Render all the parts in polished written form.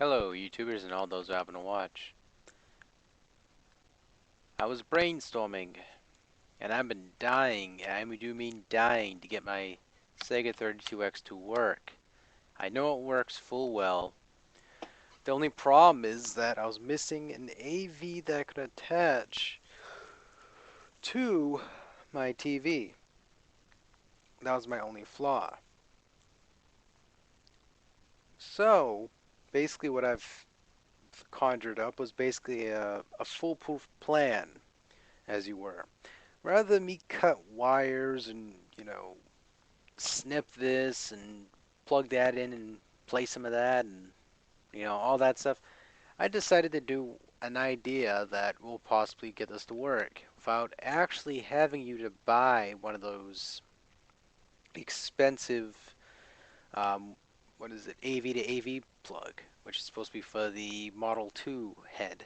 Hello, YouTubers and all those who happen to watch. I was brainstorming, and I've been dying, and I do mean dying, to get my Sega 32X to work. I know it works full well. The only problem is that I was missing an AV that could attach to my TV. That was my only flaw. So, basically what I've conjured up was basically a foolproof plan, as you were. Rather than me cut wires and, snip this and plug that in and play some of that and, all that stuff, I decided to do an idea that will possibly get us to work without actually having you to buy one of those expensive, um, what is it, AV to AV plug, which is supposed to be for the Model 2 head.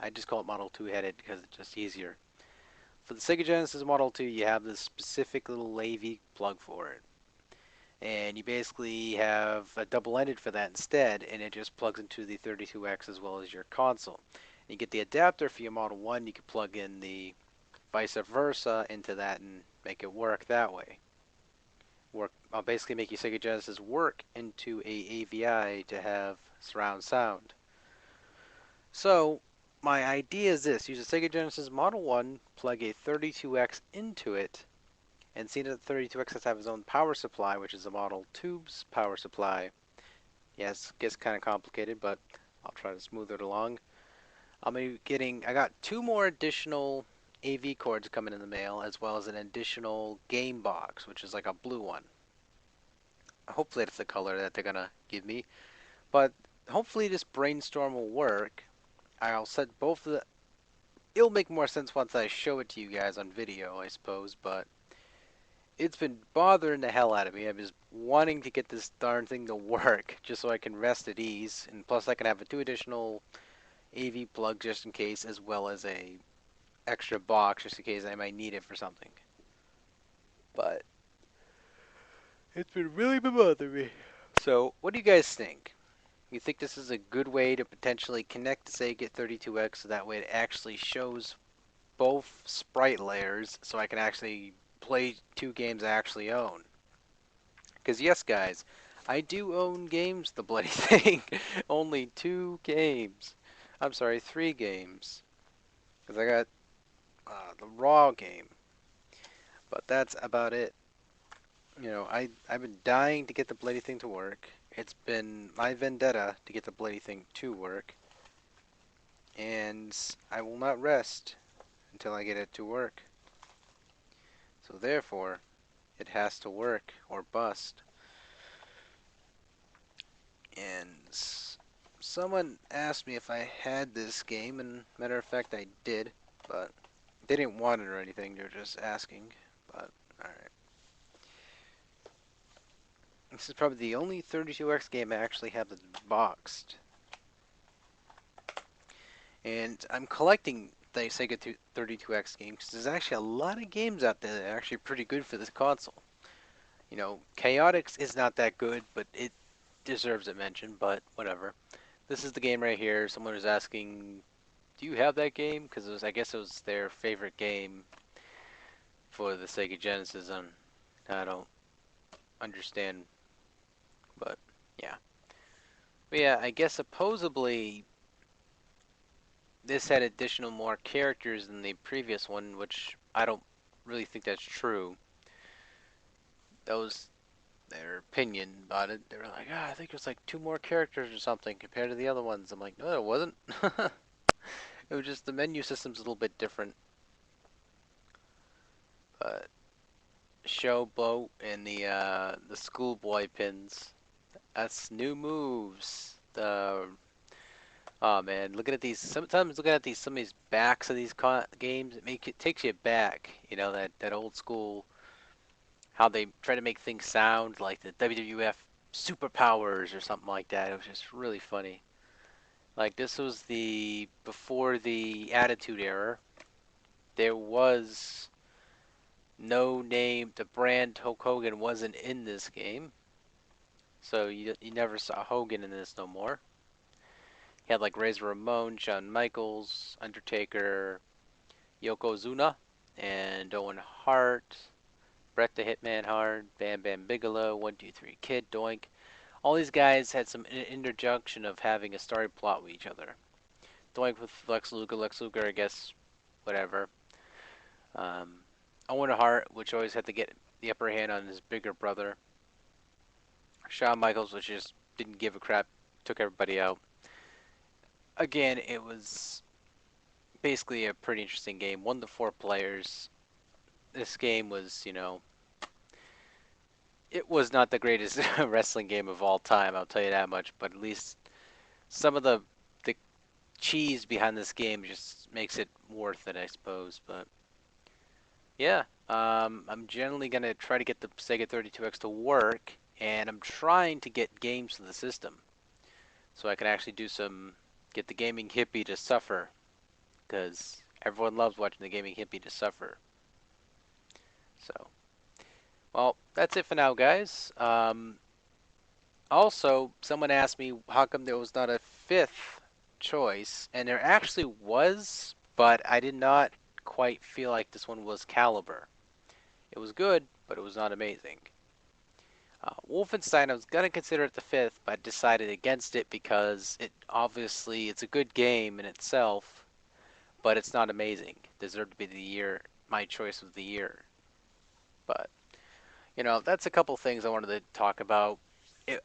I just call it Model 2 headed because it's just easier. For the Sega Genesis Model 2, you have this specific little AV plug for it. And you basically have a double-ended for that instead, and it just plugs into the 32X as well as your console. And you get the adapter for your Model 1, you can plug in the vice versa into that and make it work that way. I'll basically make your Sega Genesis work into a AVI to have surround sound. So, my idea is this: use a Sega Genesis Model 1, plug a 32X into it, and seeing that the 32X has to have its own power supply, which is the Model 2's power supply. Yes, it gets kind of complicated, but I'll try to smooth it along. I got two more additional AV cords coming in the mail, as well as an additional game box, which is like a blue one. Hopefully that's the color that they're gonna give me, but hopefully this brainstorm will work. I'll set both of the. It'll make more sense once I show it to you guys on video, I suppose, but it's been bothering the hell out of me. I'm just wanting to get this darn thing to work just so I can rest at ease, and plus I can have two additional AV plugs just in case, as well as a extra box just in case I might need it for something. But it's been really bothering me. So, what do you guys think? You think this is a good way to potentially connect to Sega 32X so that way it actually shows both sprite layers so I can actually play two games I actually own? Because yes, guys, I do own games, the bloody thing. Only two games. I'm sorry, three games. Because I got the Raw game. But that's about it. I've been dying to get the bloody thing to work. It's been my vendetta to get the bloody thing to work. And I will not rest until I get it to work. So therefore, it has to work or bust. And someone asked me if I had this game, and matter of fact, I did, but they didn't want it or anything. They're just asking. But alright, this is probably the only 32X game I actually have that's boxed. And I'm collecting the Sega 32X games because there's actually a lot of games out there that are actually pretty good for this console. Chaotix is not that good, but it deserves a mention, but whatever. This is the game right here. Someone was asking, do you have that game? Because I guess it was their favorite game for the Sega Genesis, and I don't understand, but yeah. But yeah, I guess supposedly this had additional more characters than the previous one, which I don't really think that's true. That was their opinion about it. They were like, I think there's like two more characters or something compared to the other ones. I'm like, no, it wasn't. It was just the menu system's a little bit different. But Showboat and the schoolboy pins. That's new moves. Oh man, looking at these. Sometimes looking at some of these backs of these games, it takes you back. That old school. How they try to make things sound like the WWF superpowers or something like that. It was just really funny. Like this was before the Attitude Era. There was no name. The brand Hulk Hogan wasn't in this game, so you never saw Hogan in this no more. He had like Razor Ramon, Shawn Michaels, Undertaker, Yokozuna, and Owen Hart, Bret the Hitman Hart, Bam Bam Bigelow, 123 Kid, Doink. All these guys had some interjunction of having a story plot with each other. Doink with Lex Luger, I guess, whatever. Um, Owen Hart, which always had to get the upper hand on his bigger brother. Shawn Michaels, which just didn't give a crap, took everybody out. Again, it was basically a pretty interesting game. 1 to 4 players. This game was, it was not the greatest wrestling game of all time, I'll tell you that much, but at least some of the cheese behind this game just makes it worth it, I suppose. But yeah, I'm generally gonna try to get the Sega 32X to work, and I'm trying to get games to the system so I can actually get the gaming hippie to suffer, because everyone loves watching the gaming hippie to suffer. So, well, that's it for now, guys. Also, someone asked me how come there was not a fifth choice, and there actually was, but I did not quite feel like this one was caliber. It was good, but it was not amazing. Wolfenstein, I was gonna consider it the fifth, but I decided against it because it's a good game in itself, but it's not amazing. It deserved to be my choice of the year. But that's a couple things I wanted to talk about.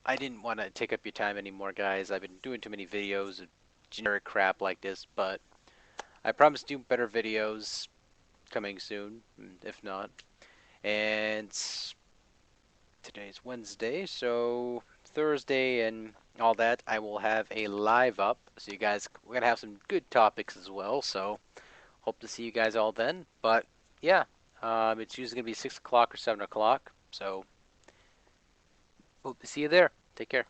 I didn't want to take up your time anymore, guys. I've been doing too many videos of generic crap like this, but I promise to do better videos coming soon, if not. And today's Wednesday, so Thursday and all that, I will have a live up. So we're gonna have some good topics as well. So hope to see you guys all then. But yeah, it's usually gonna be 6 o'clock or 7 o'clock. So hope to see you there. Take care.